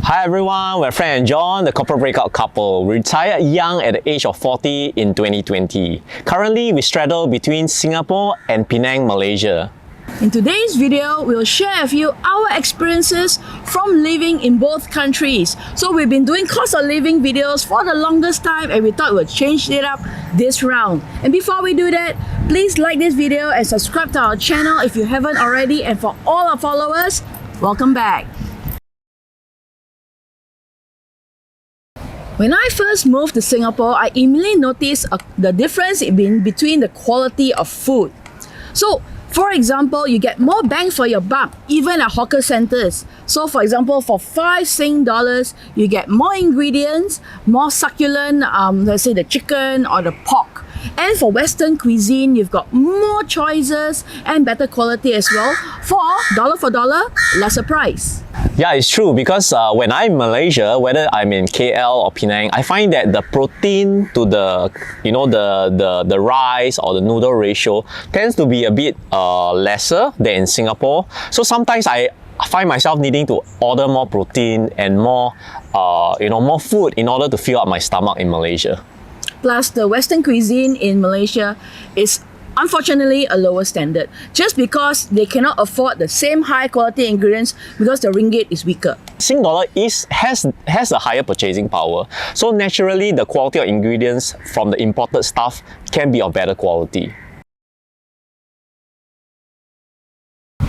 Hi everyone, we're Fred and John, the corporate breakout couple. We retired young at the age of 40 in 2020. Currently, we straddle between Singapore and Penang, Malaysia. In today's video, we'll share with you our experiences from living in both countries. So we've been doing cost of living videos for the longest time and we thought we'd change it up this round. And before we do that, please like this video and subscribe to our channel if you haven't already. And for all our followers, welcome back. When I first moved to Singapore, I immediately noticed the difference between the quality of food. So, for example, you get more bang for your buck, even at hawker centers. So, for example, for 5 Sing dollars, you get more ingredients, more succulent, let's say the chicken or the pork. And for Western cuisine, you've got more choices and better quality as well for dollar, lesser price. Yeah, it's true because when I'm in Malaysia, whether I'm in KL or Penang, I find that the protein to the the rice or the noodle ratio tends to be a bit lesser than in Singapore. So sometimes I find myself needing to order more protein and more more food in order to fill up my stomach in Malaysia. Plus, the Western cuisine in Malaysia is unfortunately a lower standard just because they cannot afford the same high quality ingredients because the ringgit is weaker. Sing dollar has a higher purchasing power, so naturally the quality of ingredients from the imported stuff can be of better quality.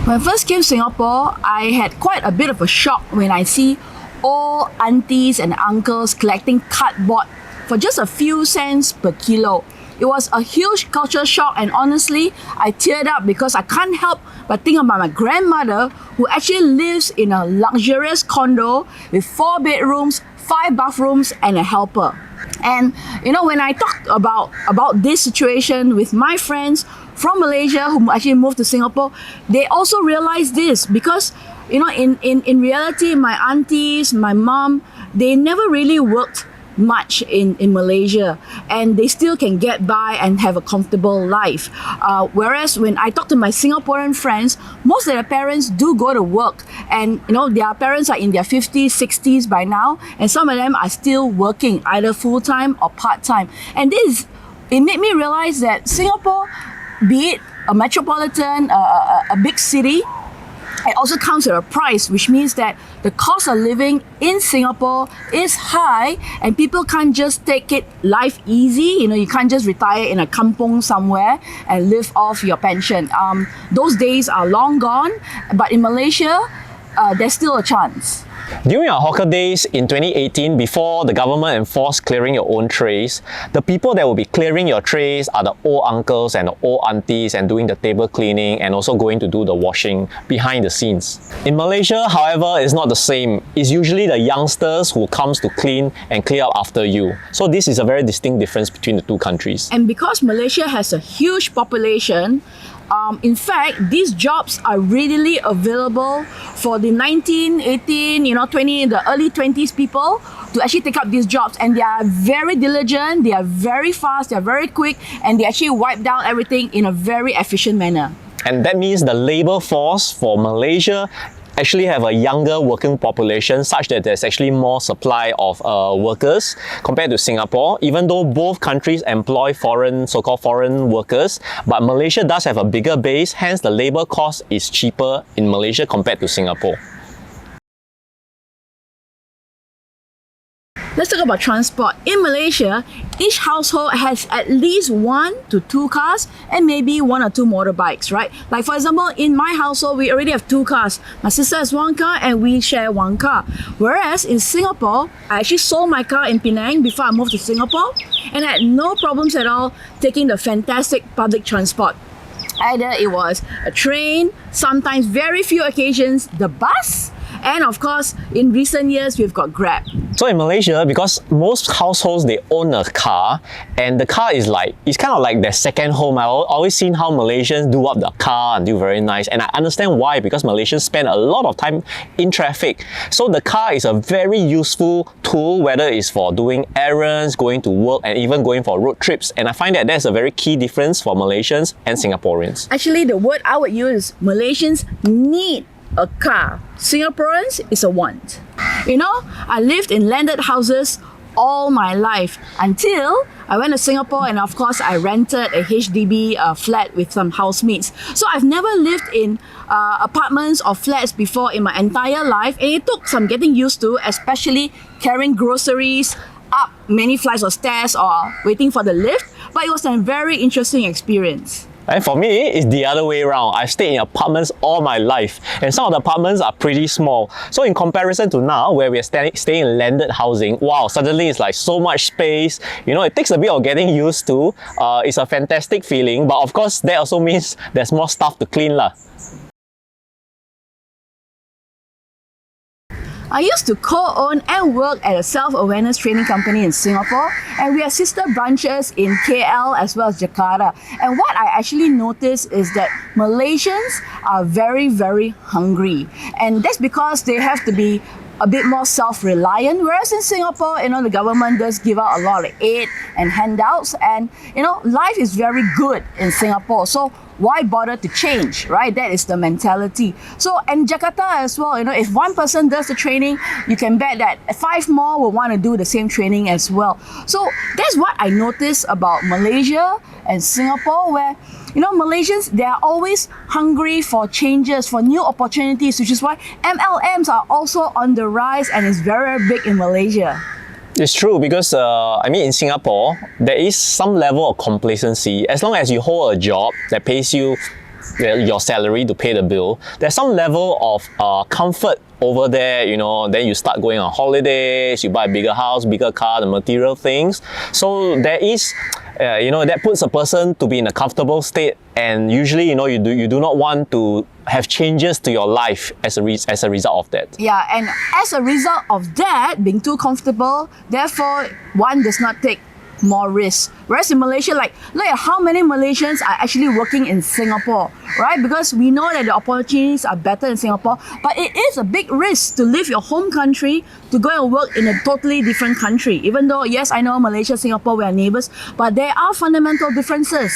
When I first came to Singapore, I had quite a bit of a shock when I see all aunties and uncles collecting cardboard for just a few cents per kilo. It was a huge culture shock, and honestly, I teared up because I can't help but think about my grandmother who actually lives in a luxurious condo with 4 bedrooms, 5 bathrooms and a helper. And when I talked about this situation with my friends from Malaysia who actually moved to Singapore, they also realized this because in reality, my aunties, my mom, they never really worked much in Malaysia and they still can get by and have a comfortable life. Whereas when I talk to my Singaporean friends, most of their parents do go to work and their parents are in their 50s, 60s by now, and some of them are still working either full-time or part-time. And it made me realize that Singapore, be it a metropolitan, a big city, it also comes at a price, which means that the cost of living in Singapore is high and people can't just take life easy. You can't just retire in a kampong somewhere and live off your pension. Those days are long gone, but in Malaysia, there's still a chance. During our hawker days in 2018, before the government enforced clearing your own trays, the people that will be clearing your trays are the old uncles and the old aunties and doing the table cleaning and also going to do the washing behind the scenes. In Malaysia, however, it's not the same. It's usually the youngsters who comes to clean and clear up after you. So this is a very distinct difference between the two countries. And because Malaysia has a huge population, in fact, these jobs are readily available for the 19, 18, 20, the early 20s people to actually take up these jobs, and they are very diligent, they are very fast, they are very quick, and they actually wipe down everything in a very efficient manner. And that means the labor force for Malaysia actually have a younger working population such that there's actually more supply of workers compared to Singapore, even though both countries employ so-called foreign workers, but Malaysia does have a bigger base, hence the labor cost is cheaper in Malaysia compared to Singapore. Let's talk about transport. In Malaysia, each household has at least 1 to 2 cars and maybe 1 or 2 motorbikes, right? Like for example, in my household, we already have 2 cars. My sister has 1 car and we share 1 car. Whereas in Singapore, I actually sold my car in Penang before I moved to Singapore and I had no problems at all taking the fantastic public transport. Either it was a train, sometimes very few occasions, the bus, and of course, in recent years, we've got Grab. So in Malaysia, because most households, they own a car, and the car is it's kind of like their second home. I've always seen how Malaysians do up the car and do very nice, and I understand why, because Malaysians spend a lot of time in traffic. So the car is a very useful tool, whether it's for doing errands, going to work, and even going for road trips. And I find that that's a very key difference for Malaysians and Singaporeans. Actually, the word I would use, Malaysians need a car. Singaporeans is a want. You know, I lived in landed houses all my life until I went to Singapore, and of course I rented a HDB flat with some housemates. So I've never lived in apartments or flats before in my entire life, and it took some getting used to, especially carrying groceries up many flights of stairs or waiting for the lift, but it was a very interesting experience. And for me, it's the other way around. I've stayed in apartments all my life, and some of the apartments are pretty small. So in comparison to now, where we're staying in landed housing, wow, suddenly it's like so much space. You know, it takes a bit of getting used to. It's a fantastic feeling, but of course, that also means there's more stuff to clean lah. I used to co-own and work at a self-awareness training company in Singapore, and we have sister branches in KL as well as Jakarta. And what I actually noticed is that Malaysians are very, very hungry, and that's because they have to be a bit more self-reliant, whereas in Singapore, you know, the government does give out a lot of aid and handouts, and you know, life is very good in Singapore. So why bother to change, right? That is the mentality. So, and Jakarta as well, you know, if one person does the training, you can bet that 5 more will want to do the same training as well. So that's what I noticed about Malaysia and Singapore, where, you know, Malaysians, they are always hungry for changes, for new opportunities, which is why MLMs are also on the rise and is very, very big in Malaysia. It's true because, I mean, in Singapore, there is some level of complacency. As long as you hold a job that pays you your salary to pay the bill, there's some level of comfort over there, you know. Then you start going on holidays, you buy a bigger house, bigger car, the material things. So there is, you know, that puts a person to be in a comfortable state, and usually, you know, you do not want to have changes to your life as a result of that. Yeah, and as a result of that, being too comfortable, therefore one does not take more risks. Whereas in Malaysia, like, look at how many Malaysians are actually working in Singapore, right? Because we know that the opportunities are better in Singapore, but it is a big risk to leave your home country to go and work in a totally different country. Even though, yes, I know Malaysia, Singapore, we are neighbors, but there are fundamental differences.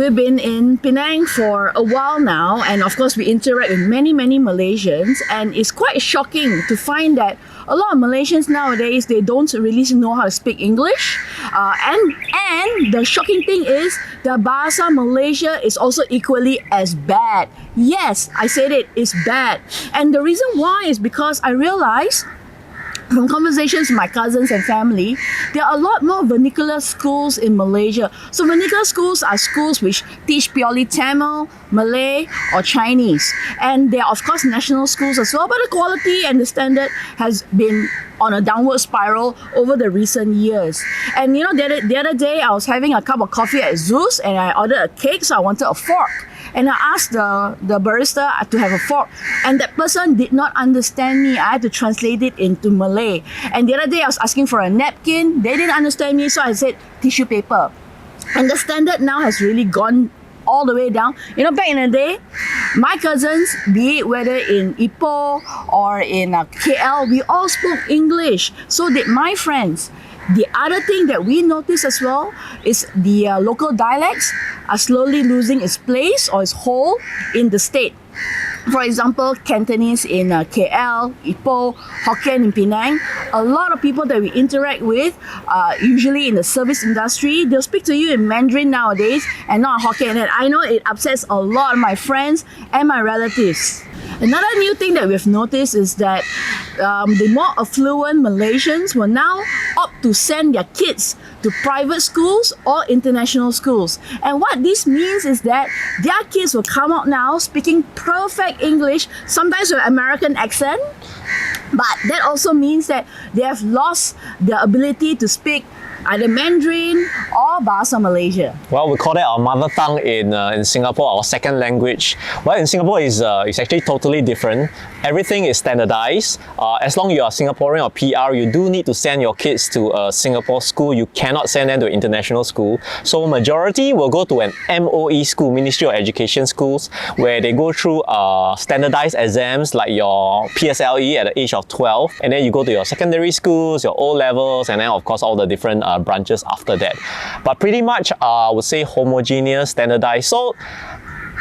We've been in Penang for a while now, and of course we interact with many Malaysians, and it's quite shocking to find that a lot of Malaysians nowadays, they don't really know how to speak English, and the shocking thing is the Bahasa Malaysia is also equally as bad. Yes, I said it's bad, and the reason why is because I realized from conversations with my cousins and family, there are a lot more vernacular schools in Malaysia. So vernacular schools are schools which teach purely Tamil, Malay or Chinese. And they are of course national schools as well, but the quality and the standard has been on a downward spiral over the recent years. And you know, the other day I was having a cup of coffee at Zeus, and I ordered a cake, so I wanted a fork. And I asked the barista to have a fork, and that person did not understand me. I had to translate it into Malay. And the other day I was asking for a napkin, they didn't understand me, so I said tissue paper. And the standard now has really gone all the way down. You know, back in the day, my cousins, be it whether in Ipoh or in KL, we all spoke English. So did my friends. The other thing that we notice as well is the local dialects are slowly losing its place or its hold in the state. For example, Cantonese in KL, Ipoh, Hokkien in Penang. A lot of people that we interact with, usually in the service industry, they'll speak to you in Mandarin nowadays and not Hokkien. And I know it upsets a lot of my friends and my relatives. Another new thing that we've noticed is that the more affluent Malaysians will now opt to send their kids to private schools or international schools. And what this means is that their kids will come out now speaking perfect English, sometimes with American accent, but that also means that they have lost the ability to speak either Mandarin or Bahasa Malaysia. Well, we call that our mother tongue in Singapore, our second language. Well, in Singapore it's actually totally different. Everything is standardized. As long as you are Singaporean or PR, you do need to send your kids to a Singapore school. You cannot send them to an international school. So majority will go to an MOE school, Ministry of Education schools, where they go through standardized exams like your PSLE at the age of 12, and then you go to your secondary schools, your O-levels, and then of course all the different branches after that. But pretty much I would say homogeneous, standardized. So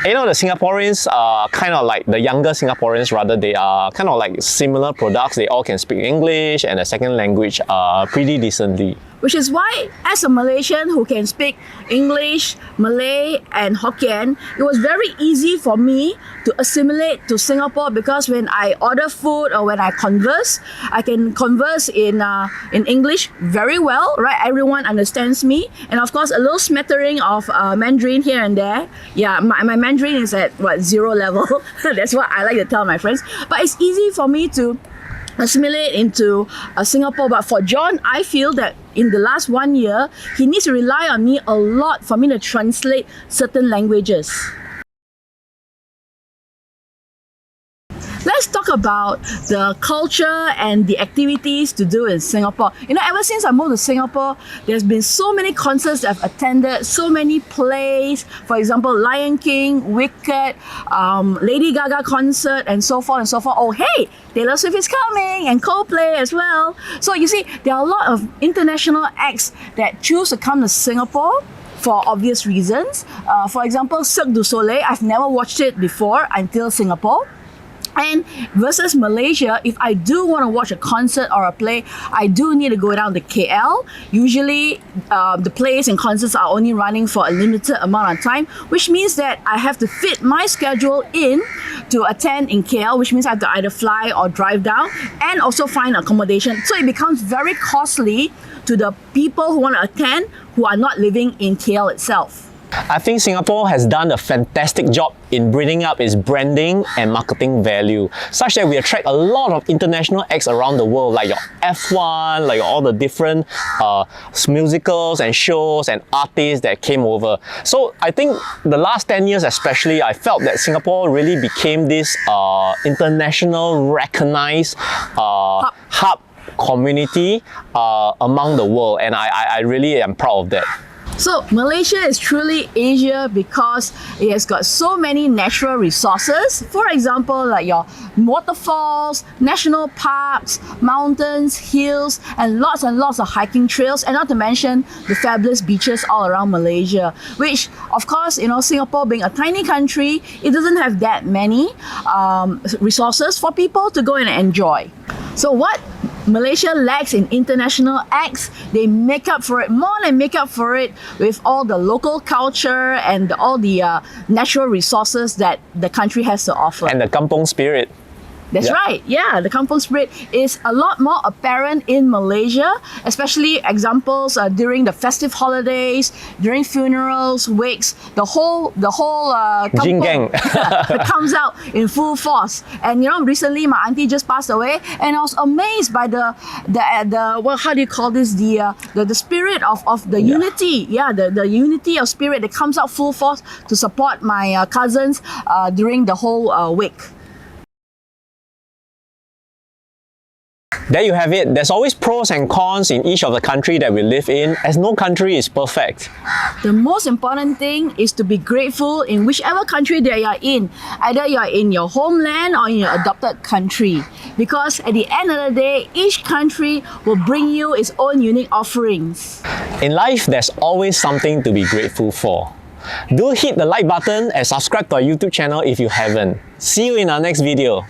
You know, the Singaporeans are kind of like the younger Singaporeans, rather, they are kind of like similar products. They all can speak English and a second language pretty decently. Which is why, as a Malaysian who can speak English, Malay, and Hokkien, it was very easy for me to assimilate to Singapore, because when I order food or when I converse, I can converse in English very well, right? Everyone understands me, and of course, a little smattering of Mandarin here and there. Yeah, my Mandarin is at what, 0 level. That's what I like to tell my friends. But it's easy for me to assimilate into Singapore. But for John, I feel that in the last 1 year, he needs to rely on me a lot for me to translate certain languages. Let's talk about the culture and the activities to do in Singapore. You know, ever since I moved to Singapore, there's been so many concerts that I've attended, so many plays. For example, Lion King, Wicked, Lady Gaga concert, and so forth and so forth. Oh, hey, Taylor Swift is coming, and Coldplay as well. So you see, there are a lot of international acts that choose to come to Singapore for obvious reasons. For example, Cirque du Soleil, I've never watched it before until Singapore. And versus Malaysia, if I do want to watch a concert or a play, I do need to go down to KL. Usually, the plays and concerts are only running for a limited amount of time, which means that I have to fit my schedule in to attend in KL, which means I have to either fly or drive down and also find accommodation. So it becomes very costly to the people who want to attend who are not living in KL itself. I think Singapore has done a fantastic job in bringing up its branding and marketing value, such that we attract a lot of international acts around the world, like your F1, like all the different musicals and shows and artists that came over. So I think the last 10 years especially, I felt that Singapore really became this international recognized hub community among the world, and I really am proud of that. So Malaysia is truly Asia because it has got so many natural resources. For example, like your waterfalls, national parks, mountains, hills, and lots of hiking trails, and not to mention the fabulous beaches all around Malaysia, which of course, you know, Singapore being a tiny country, it doesn't have that many resources for people to go and enjoy. So what Malaysia lacks in international acts, they make up for it, more than make up for it, with all the local culture and all the natural resources that the country has to offer. And the kampung spirit. That's right, yeah, the kampung spirit is a lot more apparent in Malaysia, especially examples during the festive holidays, during funerals, wakes, the whole kampung it comes out in full force. And you know, recently my auntie just passed away, and I was amazed by the well, how do you call this, the spirit of the unity, the unity of spirit that comes out full force to support my cousins during the whole wake. There you have it. There's always pros and cons in each of the country that we live in, as no country is perfect. The most important thing is to be grateful in whichever country that you are in. Either you are in your homeland or in your adopted country. Because at the end of the day, each country will bring you its own unique offerings. In life, there's always something to be grateful for. Do hit the like button and subscribe to our YouTube channel if you haven't. See you in our next video.